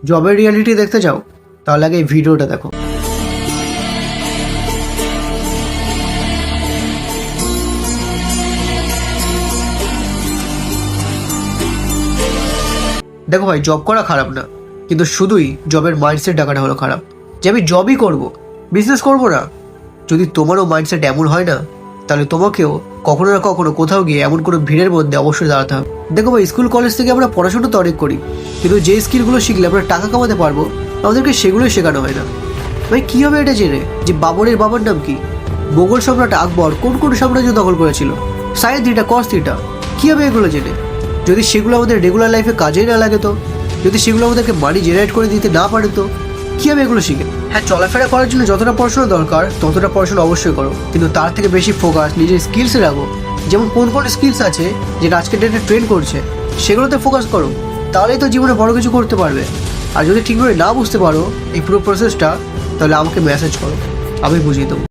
জবের রিয়ালিটি দেখতে চাও? তাহলে আগে এই ভিডিওটা দেখো। দেখো ভাই, জব করা খারাপ না, কিন্তু শুধুই জবের মাইন্ডসেট ডাকাটা হলো খারাপ যে আমি জবই করব, বিজনেস করব না। যদি তোমারও মাইন্ডসেট এমন হয় না, তাহলে তোমাকেও কখনো না কখনো কোথাও গিয়ে এমন কোনো ভিড়ের মধ্যে অবশ্যই দাঁড়াতে হবে। দেখো ভাই, স্কুল কলেজ থেকে আমরা পড়াশোনা তো অনেক করি, কিন্তু যে স্কিলগুলো শিখলে আমরা টাকা কামাতে পারবো আমাদেরকে সেগুলোই শেখানো হয় না। ভাই কী হবে এটা জেনে যে বাবরের বাবার নাম কি, মোগল সম্রাট আকবর কোন কোন সাম্রাজ্য দখল করেছিল, সাইন থিটা কস থিটা, কী হবে এগুলো জেনে? যদি সেগুলো আমাদের রেগুলার লাইফে কাজেই না লাগে, তো যদি সেগুলো আমাদেরকে মানি জেনারেট করে দিতে না পারে, তো কী হবে এগুলো শিখে? হ্যাঁ, চলাফেরা করার জন্য যতটা পড়াশোনা দরকার ততটা পড়াশোনা অবশ্যই করো, কিন্তু তার থেকে বেশি ফোকাস নিজের স্কিলসে রাখো। যেমন কোন কোন স্কিলস আছে যেটা আজকের ডেটে ট্রেন করছে, সেগুলোতে ফোকাস করো, তাহলেই তো জীবনে বড় কিছু করতে পারবে। আর যদি ঠিকভাবে না বুঝতে পারো এই পুরো প্রসেসটা, তাহলে আমাকে মেসেজ করো, আমি বুঝিয়ে দেবো।